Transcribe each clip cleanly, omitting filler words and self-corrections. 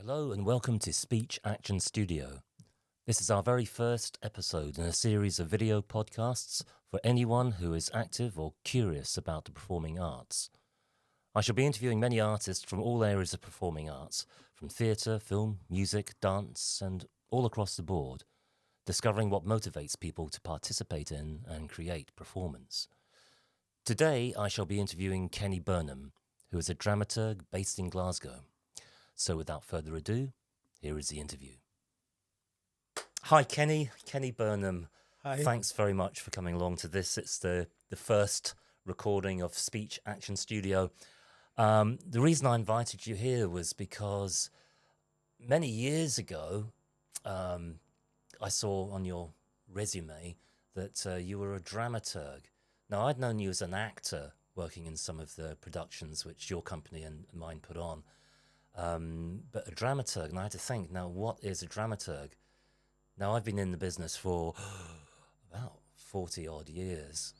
Hello and welcome to Speech Action Studio. This is our very first episode in a series of video podcasts for anyone who is active or curious about the performing arts. I shall be interviewing many artists from all areas of performing arts, from theatre, film, music, dance, and all across the board, discovering what motivates people to participate in and create performance. Today I shall be interviewing Kenny Burnham, who is a dramaturg based in Glasgow. So without further ado, here is the interview. Hi, Kenny Burnham. Hi. Thanks very much for coming along to this. It's the first recording of Speech Action Studio. The reason I invited you here was because many years ago, I saw on your resume that you were a dramaturg. Now, I'd known you as an actor working in some of the productions which your company and mine put on. But a dramaturg, and I had to think, now what is a dramaturg? Now I've been in the business for about 40 odd years.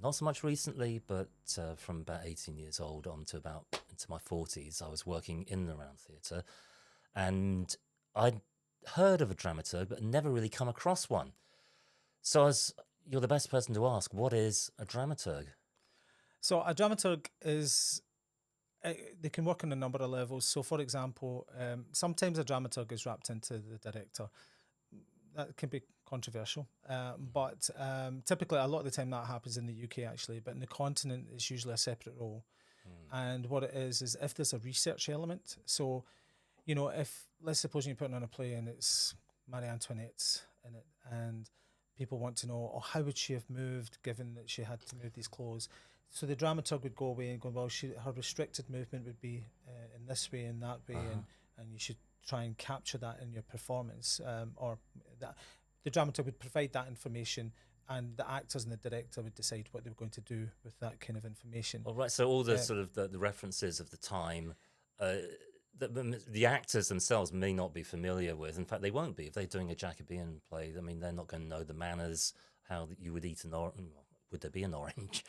Not so much recently, but from about 18 years old on to about into my 40s, I was working in and around theatre. And I'd heard of a dramaturg, but never really come across one. So you're the best person to ask, what is a dramaturg? So a dramaturg is, they can work on a number of levels. So for example, sometimes a dramaturg is wrapped into the director. That can be controversial, but typically a lot of the time that happens in the UK actually, but in the continent it's usually a separate role. And what it is if there's a research element, so, you know, if, let's suppose you're putting on a play and it's Marie Antoinette in it, and people want to know, oh, how would she have moved given that she had to move these clothes? So the dramaturg would go away and go, well, her restricted movement would be in this way and that way, and you should try and capture that in your performance, or that the dramaturg would provide that information, and the actors and the director would decide what they were going to do with that kind of information. All right, so all the sort of the references of the time, the actors themselves may not be familiar with. In fact, they won't be if they're doing a Jacobean play. I mean, they're not going to know the manners, how you would eat an orange. Would there be an orange?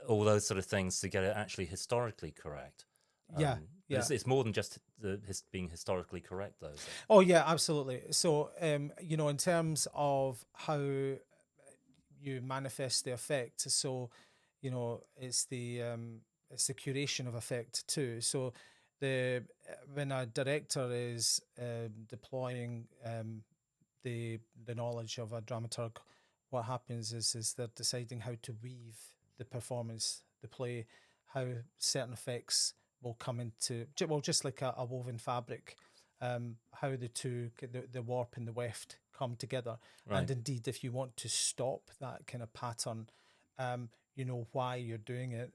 All those sort of things to get it actually historically correct. Yeah. It's more than just being historically correct, though. So. Oh yeah, absolutely. So you know, in terms of how you manifest the effect, so you know, it's the curation of effect too. So when a director is deploying the knowledge of a dramaturg, what happens is they're deciding how to weave the performance, the play, how certain effects will come into, well, just like a woven fabric, how the two, the warp and the weft come together. Right. And indeed, if you want to stop that kind of pattern, you know why you're doing it.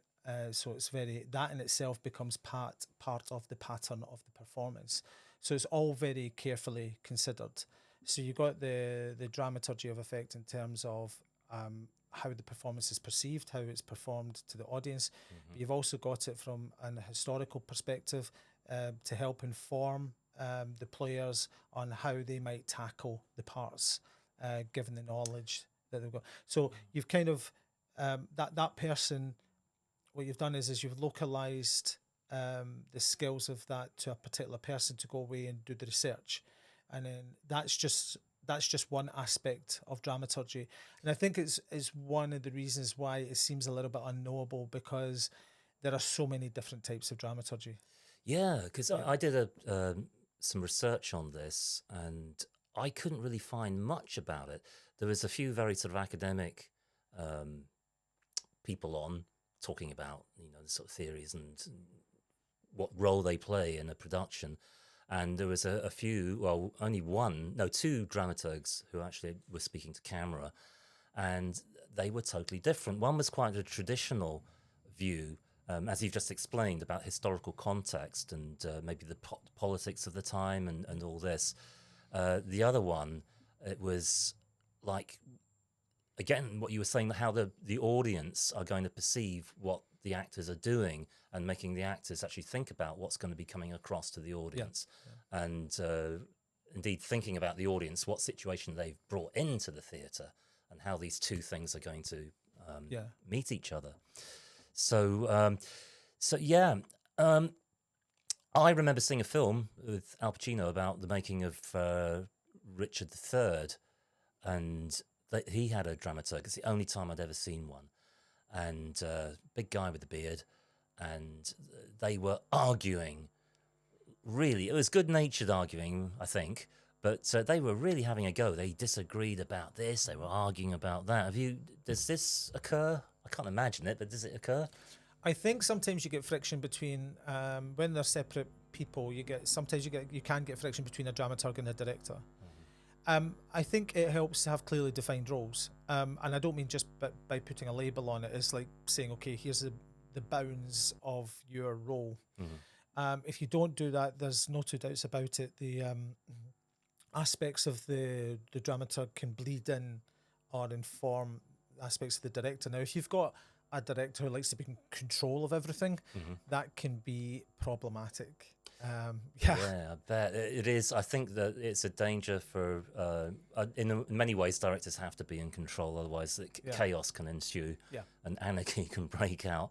So it's that in itself becomes part of the pattern of the performance. So it's all very carefully considered. So you got the dramaturgy of effect in terms of how the performance is perceived, how it's performed to the audience. But you've also got it from a historical perspective to help inform the players on how they might tackle the parts, given the knowledge that they've got. So you've kind of that person. What you've done is you've localized the skills of that to a particular person to go away and do the research. And then that's just one aspect of dramaturgy, and I think it's one of the reasons why it seems a little bit unknowable, because there are so many different types of dramaturgy. Yeah, because I did some research on this, and I couldn't really find much about it. There was a few very sort of academic people on talking about, you know, the sort of theories and what role they play in a production. And there was a few, well, two dramaturgs who actually were speaking to camera, and they were totally different. One was quite a traditional view, as you've just explained, about historical context and maybe the politics of the time and all this. The other one, it was like, again, what you were saying, how the audience are going to perceive what the actors are doing, and making the actors actually think about what's going to be coming across to the audience. Yeah. And indeed thinking about the audience, what situation they've brought into the theatre, and how these two things are going to meet each other. So, I remember seeing a film with Al Pacino about the making of Richard III, and he had a dramaturg. It's the only time I'd ever seen one, and big guy with the beard, and they were arguing. Really, it was good-natured arguing, I think, but they were really having a go. They disagreed about this. They were arguing about that. Does this occur? I can't imagine it, but does it occur? I think sometimes you get friction between when they're separate people. You can get friction between a dramaturg and a director. I think it helps to have clearly defined roles, and I don't mean just by putting a label on it. It's like saying, okay, here's the bounds of your role. If you don't do that, there's no two doubts about it. The aspects of the dramaturg can bleed in or inform aspects of the director. Now, if you've got a director who likes to be in control of everything, that can be problematic. Yeah, I bet it is. I think that it's a danger for, in many ways, directors have to be in control, otherwise chaos can ensue and anarchy can break out.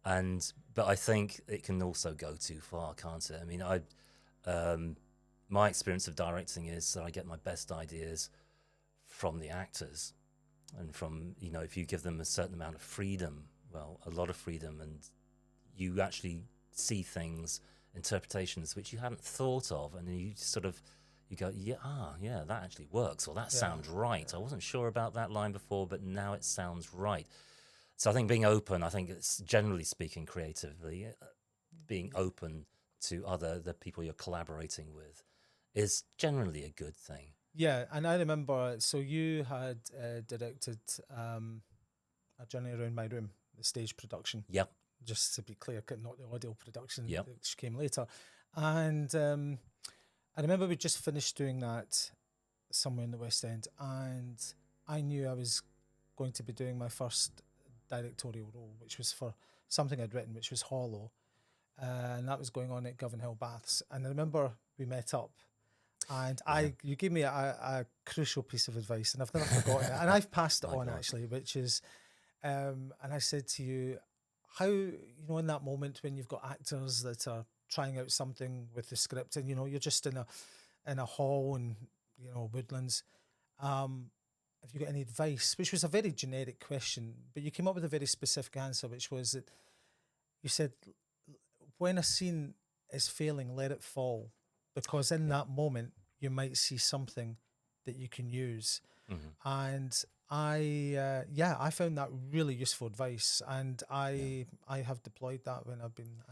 But I think it can also go too far, can't it? I mean, my experience of directing is that I get my best ideas from the actors. And from, if you give them a certain amount of freedom, well, a lot of freedom, and you actually see things, interpretations which you hadn't thought of, and then you go, yeah, that actually works, or that sounds right. I wasn't sure about that line before, but now it sounds right. So I think being open, I think it's generally speaking creatively, being open to the people you're collaborating with is generally a good thing. Yeah, and I remember, so you had directed A Journey Around My Room, the stage production. Yep. Just to be clear, not the audio production, Yep. which came later. And I remember we just finished doing that somewhere in the West End, and I knew I was going to be doing my first directorial role, which was for something I'd written, which was Hollow. And that was going on at Govanhill Baths. And I remember we met up, and you gave me a crucial piece of advice, and I've never forgotten it. And I've passed it on, actually, which is, and I said to you, how, in that moment when you've got actors that are trying out something with the script, and, you're just in a hall and, Woodlands, have you got any advice? Which was a very generic question, but you came up with a very specific answer, which was that you said, when a scene is failing, let it fall, because in that moment you might see something that you can use. And I found that really useful advice, and I have deployed that when I've been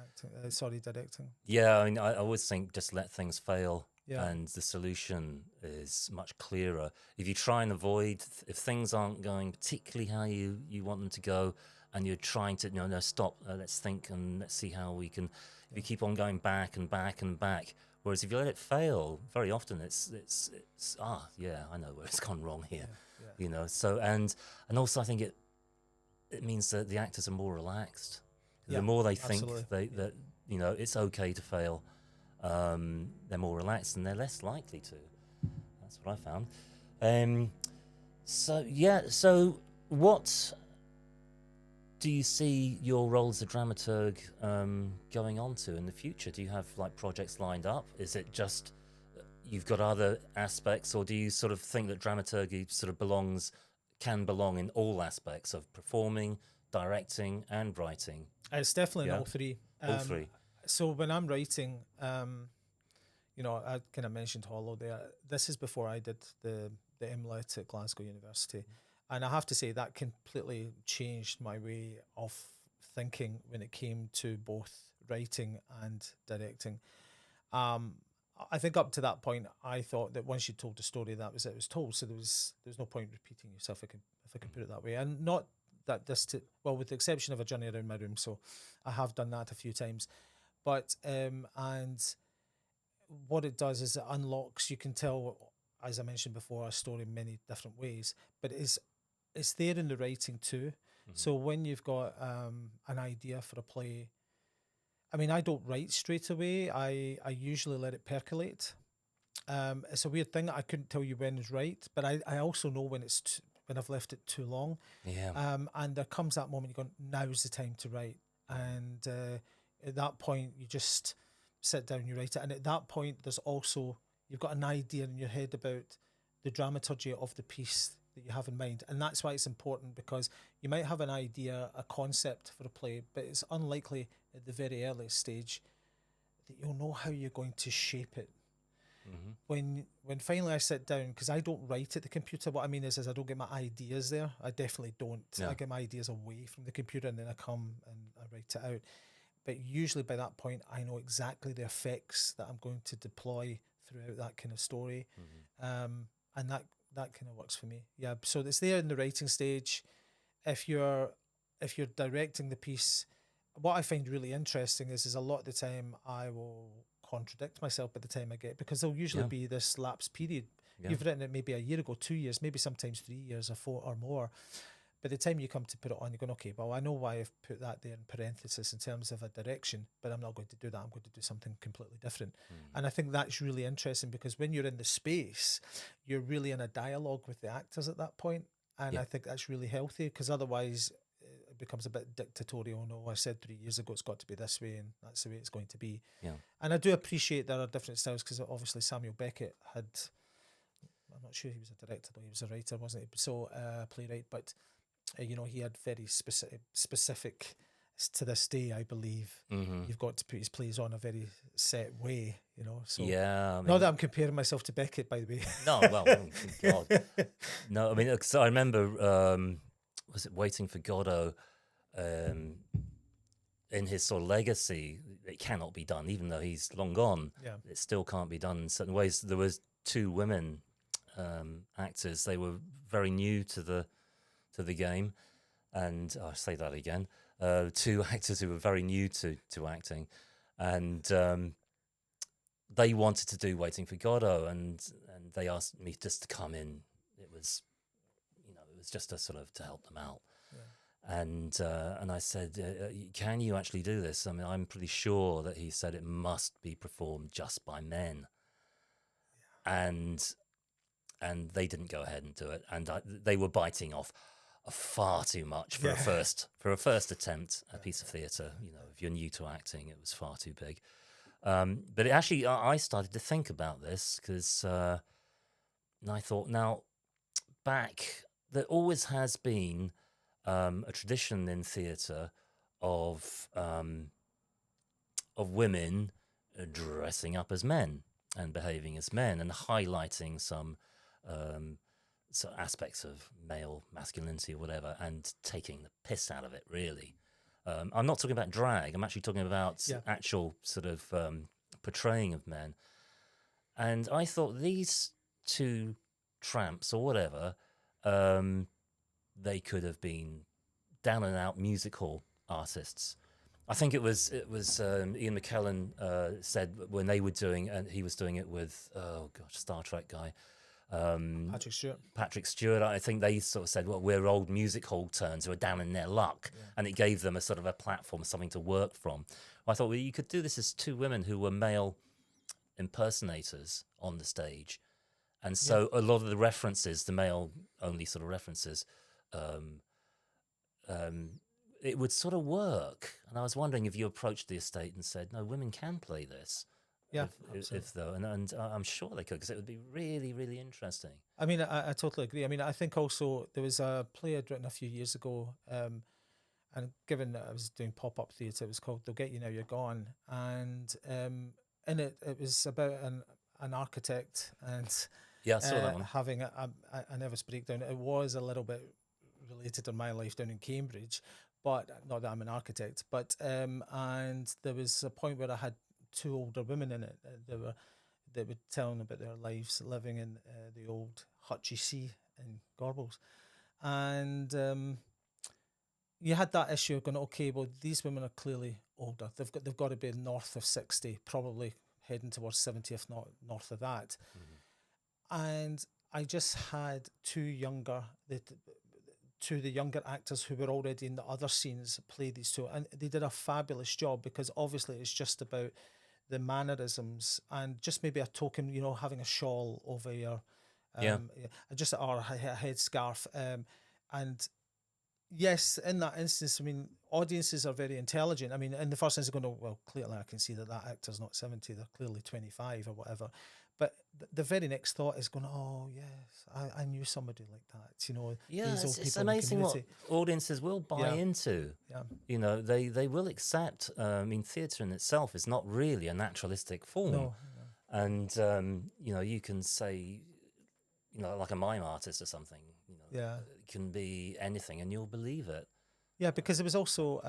directing. Yeah, I mean, I always think just let things fail, and the solution is much clearer. If you try and avoid, if things aren't going particularly how you want them to go, and you're trying to, no, stop, let's think and let's see how we can. If you keep on going back and back and back, whereas if you let it fail, very often it's I know where it's gone wrong here. So and also I think it means that the actors are more relaxed. The more they think that it's okay to fail, they're more relaxed and they're less likely to. That's what I found. So what do you see your role as a dramaturg going on to in the future? Do you have projects lined up? Is it just you've got other aspects, or do you sort of think that dramaturgy sort of can belong in all aspects of performing, directing, and writing? It's definitely in all three. All three. So when I'm writing, I kind of mentioned Hollow there. This is before I did the MLET at Glasgow University. And I have to say that completely changed my way of thinking when it came to both writing and directing. I think up to that point, I thought that once you told the story, that was it was told. So there's no point repeating yourself, if I could put it that way. And not that with the exception of A Journey Around My Room, so I have done that a few times. But and what it does is it unlocks. You can tell, as I mentioned before, a story in many different ways, but it's there in the writing too. So when you've got an idea for a play, I mean, I don't write straight away. I usually let it percolate. It's a weird thing. I couldn't tell you when is right, but I also know when when I've left it too long. Yeah. And there comes that moment you go, now's the time to write. And at that point, you just sit down, you write it, and at that point, there's also you've got an idea in your head about the dramaturgy of the piece that you have in mind, and that's why it's important, because you might have an idea, a concept for a play, but it's unlikely at the very earliest stage that you'll know how you're going to shape it. When finally I sit down, because I don't write at the computer, what I mean is I don't get my ideas there. I definitely don't. Yeah. I get my ideas away from the computer, and then I come and I write it out. But usually by that point, I know exactly the effects that I'm going to deploy throughout that kind of story, and that kind of works for me. Yeah. So it's there in the writing stage. If you're directing the piece, what I find really interesting is a lot of the time I will contradict myself by the time I get, because there'll usually be this lapse period. You've written it maybe a year ago, 2 years, maybe sometimes 3 years or 4 or more. By the time you come to put it on, you're going, okay, well, I know why I've put that there in parenthesis in terms of a direction, but I'm not going to do that. I'm going to do something completely different. And I think that's really interesting, because when you're in the space, you're really in a dialogue with the actors at that point. And I think that's really healthy, because otherwise it becomes a bit dictatorial. No, I said 3 years ago it's got to be this way, and that's the way it's going to be. Yeah. And I do appreciate there are different styles, because obviously Samuel Beckett had, I'm not sure he was a director, though he was a writer, wasn't he? So playwright, but you know, he had very specific to this day, I believe. You've got to put his plays on a very set way, you know. So Yeah, I mean, not that I'm comparing myself to Beckett, by the way. no, well, oh, God, no. I mean, so I remember, was it Waiting for Godot? In his sort of legacy, it cannot be done, even though he's long gone. Yeah. It still can't be done in certain ways. There was 2 women actors. They were very new to the game, and I say that again. 2 actors who were very new to acting, and they wanted to do Waiting for Godot, and they asked me just to come in. It was, you know, it was just a sort of to help them out. And I said, can you actually do this? I mean, I'm pretty sure that he said it must be performed just by men. And they didn't go ahead and do it. And they were biting off far too much for a first attempt at a piece of theatre. You know, if you're new to acting, it was far too big. But it actually, I started to think about this, because and I thought, now, there always has been a tradition in theatre of women dressing up as men and behaving as men, and highlighting some aspects of male masculinity or whatever, and taking the piss out of it, really. I'm not talking about drag. I'm actually talking about actual sort of portraying of men. And I thought these 2 tramps or whatever, they could have been down and out music hall artists. I think it was Ian McKellen said when they were doing, and he was doing it with Star Trek guy, Patrick Stewart. I think they sort of said, well, we're old music hall turns who are down in their luck, and it gave them a sort of a platform, something to work from. I thought, well, you could do this as 2 women who were male impersonators on the stage. And so a lot of the references, the male-only sort of references, it would sort of work. And I was wondering if you approached the estate and said, no, women can play this. Yeah, if though, and I'm sure they could, because it would be really, really interesting. I mean, I totally agree. I mean, I think also there was a play I'd written a few years ago, and given that I was doing pop-up theatre, it was called They'll Get You Now You're Gone, and in it was about an architect and I saw that one. having a nervous breakdown. It was a little bit related to my life down in Cambridge, but not that I'm an architect. But and there was a point where I had 2 older women in it. They were telling about their lives living in the old Hutchie C in Gorbals, and you had that issue of going, okay, well, these women are clearly older. They've got to be north of 60, probably heading towards 70, if not north of that. And I just had 2 the younger actors who were already in the other scenes play these 2, and they did a fabulous job, because obviously it's just about the mannerisms and just maybe a token, you know, having a shawl over your just or a headscarf, and Yes, in that instance, I mean, audiences are very intelligent. I mean, in the first instance, they're going to, well, clearly I can see that that actor's not 70, they're clearly 25 or whatever. But the very next thought is going, oh, yes, I knew somebody like that, Yeah, these old it's people in the amazing what community. audiences will buy Yeah, into. yeah, They will accept. I mean, theatre in itself is not really a naturalistic form, no, no. and you can say, like a mime artist or something. Yeah, It can be anything, and you'll believe it. yeah, because it was also,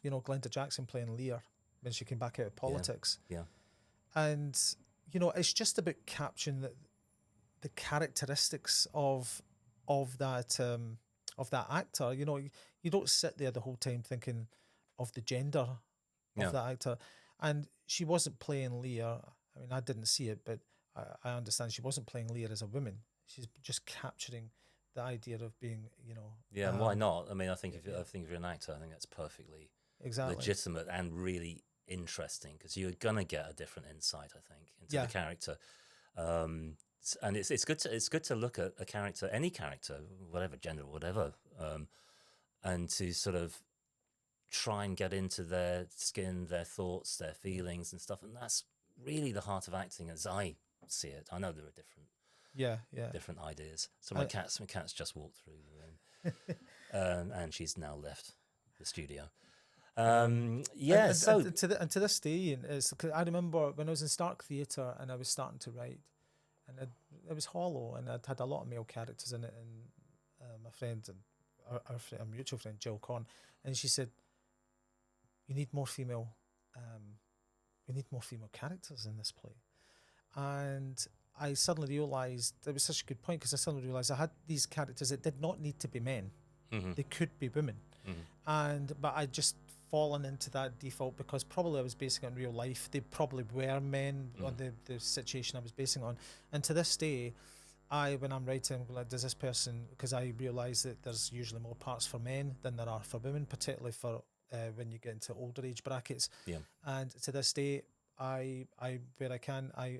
Glenda Jackson playing Lear when she came back out of Yeah, politics. yeah, And, it's just about capturing the characteristics of that actor. You don't sit there the whole time thinking of the gender of yeah, that actor. And she wasn't playing Lear. I mean, I didn't see it, but I understand she wasn't playing Lear as a woman. She's just capturing the idea of being, yeah. And why not? I mean, yeah, I think if you're an actor, I think that's perfectly exactly. legitimate and really interesting because you're gonna get a different insight, I think, into the Yeah, character. And it's good to look at a character, any character, whatever gender, whatever, and to sort of try and get into their skin, their thoughts, their yeah, feelings, and stuff. And that's really the heart of acting, as I see it. I know there are yeah, yeah. different ideas. So Uh, my cat's just walked through the room, and she's now left the studio. and, Yeah. and, So and to this day, and it's 'cause I remember when I was in Stark Theatre and I was starting to write, and it was hollow, and I'd had a lot of male characters in it, and my friend and our mutual friend Jill Corn, and she said, "You need more female, um, we need more female characters in this play," and I suddenly realised it was such a good point because I suddenly realised I had these characters that did not need to be men; hmm they could be women, hmm but I just fallen into that default because probably I was basing it on real life. They probably were men on hmm the situation I was basing on, and to this day, when I'm writing, I'm like, does this person? Because I realise that there's usually more parts for men than there are for women, particularly for when you get into older age brackets. yeah. And to this day, I where I can, I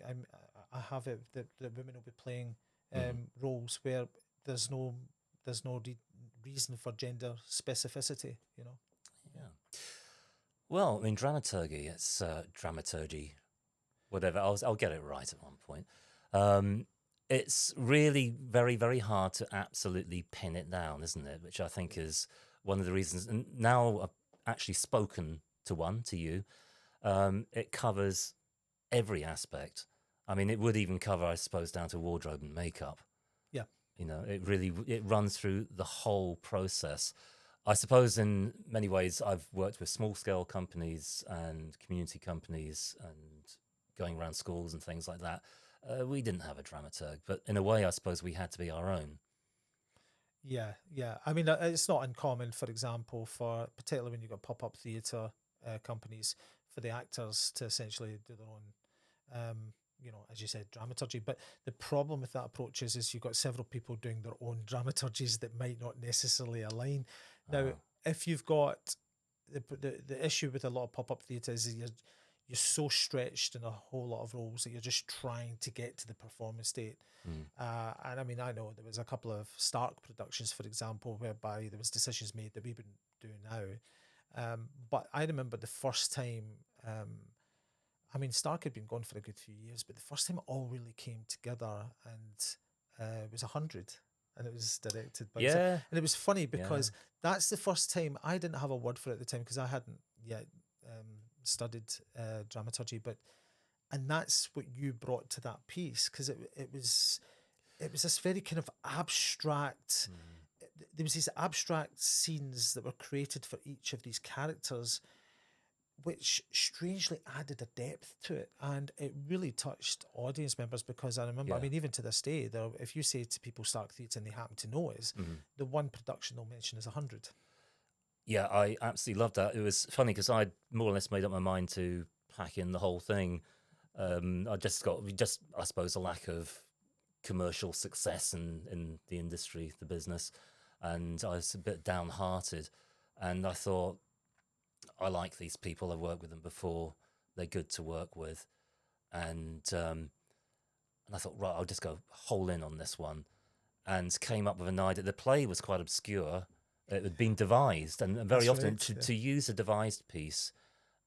have it that women will be playing hmm roles where there's no there's no reason for gender specificity. Yeah. Well, I mean, dramaturgy. It's dramaturgy, whatever. I'll get it right at one point. Um, it's really very, very hard to absolutely pin it down, isn't it? Which I think is one of the reasons. And now I've actually spoken to you. It covers every aspect. I mean, it would even cover, I suppose, down to wardrobe and makeup. Yeah, It runs through the whole process. I suppose in many ways I've worked with small scale companies and community companies and going around schools and things like that. We didn't have a dramaturg, but in a way, I suppose we had to be our own. yeah. I mean, it's not uncommon, for example, for particularly when you've got pop up theatre companies, for the actors to essentially do their own, as you said, dramaturgy. But the problem with that approach is you've got several people doing their own dramaturgies that might not necessarily align. Now, Uh, if you've got the issue with a lot of pop up theatre is you're so stretched in a whole lot of roles that you're just trying to get to the performance state. mm, And I mean, I know there was a couple of Stark productions, for example, whereby there was decisions made that we wouldn't do now. But I remember the first time. I mean, Stark had been gone for a good few years, but the first time it all really came together, and it was 100, and it was directed by. yeah, And it was funny yeah, because that's the first time I didn't have a word for it at the time because I hadn't yet studied dramaturgy, and that's what you brought to that piece because it was this very kind of abstract. mm, There was these abstract scenes that were created for each of these characters, which strangely added a depth to it, and it really touched audience members because I remember, I yeah. mean, even to this day, though, if you say to people Stark Theatre and they happen to know it, Mhm. the one production they'll mention is 100. Yeah, I absolutely loved that. It was funny because I'd more or less made up my mind to pack in the whole thing. I suppose, a lack of commercial success in the industry, the business, and I was a bit downhearted. And I thought, I like these people. I've worked with them before. They're good to work with, and I thought, right, I'll just go whole in on this one, and came up with an idea. The play was quite obscure. It had been devised, and very That's often right, yeah. to use a devised piece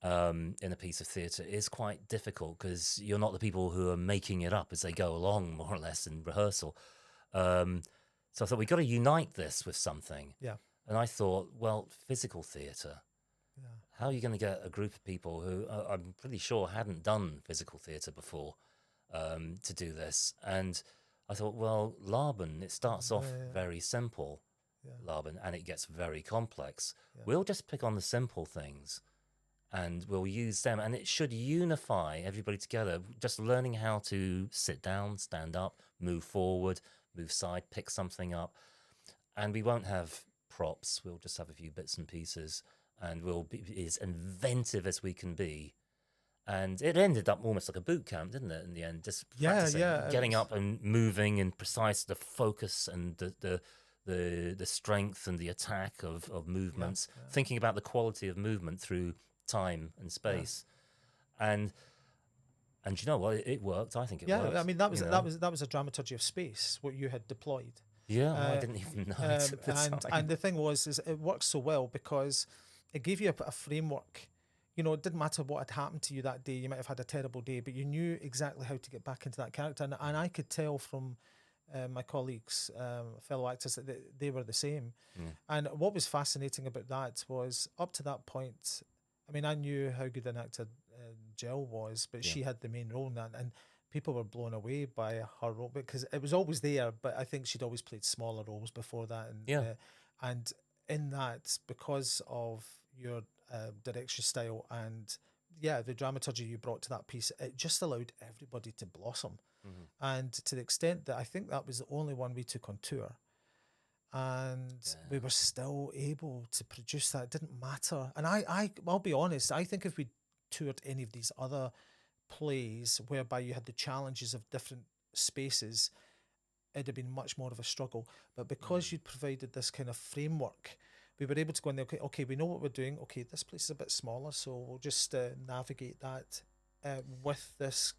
in a piece of theatre is quite difficult because you're not the people who are making it up as they go along, more or less, in rehearsal. So I thought, we've got to unite this with something. Yeah. And I thought, well, physical theatre. Yeah. How are you going to get a group of people who I'm pretty sure hadn't done physical theatre before to do this? And I thought, well, Laban, it starts off Yeah. very simple, Yeah. Laban, and it gets very complex. Yeah. We'll just pick on the simple things and we'll use them. And it should unify everybody together, just learning how to sit down, stand up, move forward, move side, pick something up. And we won't have props. We'll just have a few bits and pieces, and we'll be as inventive as we can be. And it ended up almost like a boot camp, didn't it? In the end, just practicing, getting up and moving, and precise the focus and the strength and the attack of movements. Thinking about the quality of movement through time and space, and you know what? It worked. I think it worked. Yeah, I mean that was you know? that was a dramaturgy of space what you had deployed. Yeah, I didn't even know it at the time. And the thing was, is it worked so well because it gave you a framework. You know, it didn't matter what had happened to you that day. You might have had a terrible day, but you knew exactly how to get back into that character. And I could tell from my colleagues, fellow actors, that they were the same. And what was fascinating about that was, up to that point, I mean, I knew how good an actor Jill was, but she had the main role in that. And people were blown away by her role because it was always there, but I think she'd always played smaller roles before that. And and in that, because of your direction style and the dramaturgy you brought to that piece, it just allowed everybody to blossom. And to the extent that I think that was the only one we took on tour, and we were still able to produce that. It didn't matter. And I'll be honest, I think if we toured any of these other plays whereby you had the challenges of different spaces, it'd have been much more of a struggle. But because you'd provided this kind of framework, we were able to go in there, okay, we know what we're doing. Okay, this place is a bit smaller, so we'll just navigate that with this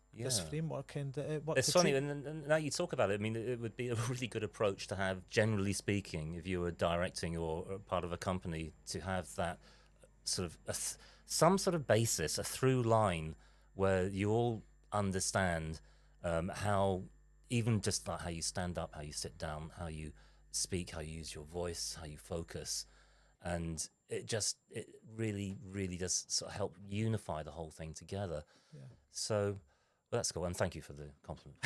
framework. And it's funny, and now you talk about it, I mean, it would be a really good approach to have, generally speaking, if you were directing or part of a company, to have that sort of some sort of basis, a through line, where you all understand how, even just like how you stand up, how you sit down, how you speak, how you use your voice, how you focus. And it really, really does sort of help unify the whole thing together. Yeah. So, well, that's cool. And thank you for the compliment.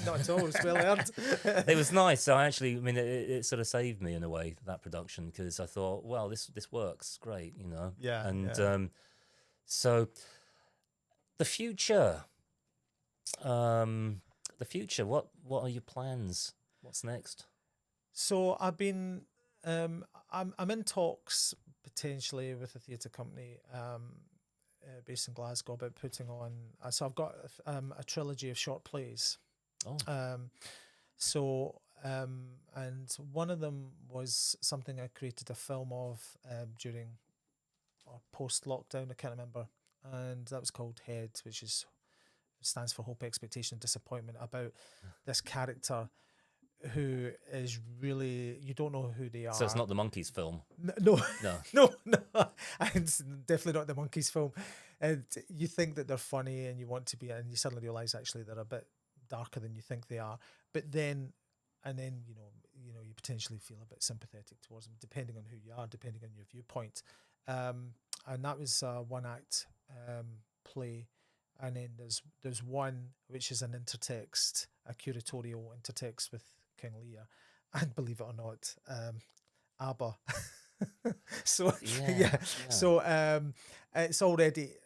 Not at all. It's well earned. It was nice. So actually, I mean, it sort of saved me in a way, that production, because I thought, well, this works great, you know. Yeah. And so the future. What are your plans? What's next? So I've been. I'm in talks potentially with a theatre company based in Glasgow about putting on. So I've got a trilogy of short plays. Oh. And one of them was something I created a film of during or post lockdown. I can't remember, and that was called Head, which stands for Hope, Expectation, Disappointment. About this character who is really, you don't know who they are. So it's not the Monkeys film? No. And it's definitely not the Monkeys film. And you think that they're funny and you want to be, and you suddenly realise actually they're a bit darker than you think they are. But then you potentially feel a bit sympathetic towards them, depending on who you are, depending on your viewpoint. And that was a one act play. And then there's one which is an intertext, a curatorial intertext with King Lear, and believe it or not, ABBA. So it's already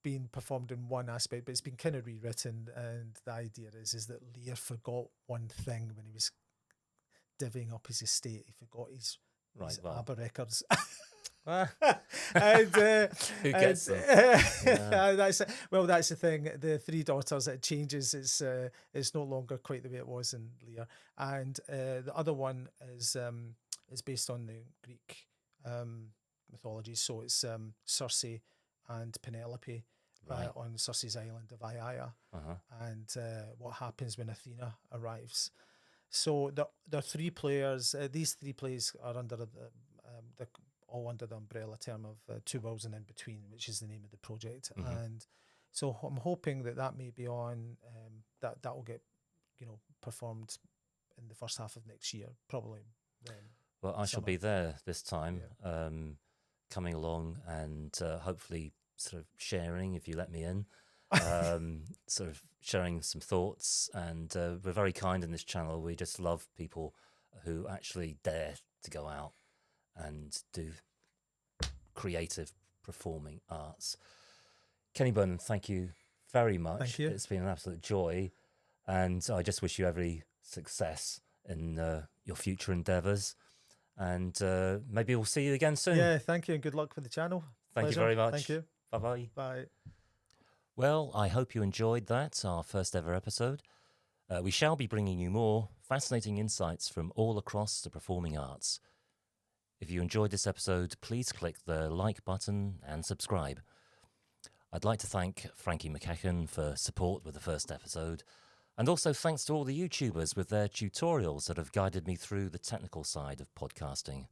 been performed in one aspect, but it's been kind of rewritten. And the idea is that Lear forgot one thing when he was divvying up his estate. He forgot his ABBA records. And who gets them? That's the thing. The three daughters, it changes. It's no longer quite the way it was in Lear. And the other one is based on the Greek mythology. So it's Circe and Penelope on Circe's island of Aiaia, and what happens when Athena arrives. So there are 3 players. These 3 plays are under they're all under the umbrella term of Two Worlds and In Between, which is the name of the project. And so I'm hoping that may be on. That will get performed in the first half of next year, probably. Well, I shall summer. be there this time, coming along and hopefully sort of sharing, if you let me in, sort of sharing some thoughts. And we're very kind in this channel. We just love people who actually dare to go out and do creative performing arts. Kenny Burnham, thank you very much. Thank you. It's been an absolute joy. And I just wish you every success in your future endeavours. And maybe we'll see you again soon. Yeah, thank you, and good luck with the channel. Thank Pleasure. you very much. Thank you. Bye-bye. Bye. Well, I hope you enjoyed that, our first ever episode. We shall be bringing you more fascinating insights from all across the performing arts. If you enjoyed this episode, please click the like button and subscribe. I'd like to thank Frankie McEachern for support with the first episode, and also thanks to all the YouTubers with their tutorials that have guided me through the technical side of podcasting.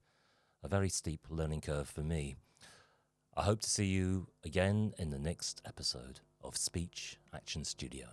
A very steep learning curve for me. I hope to see you again in the next episode of Speech Action Studio.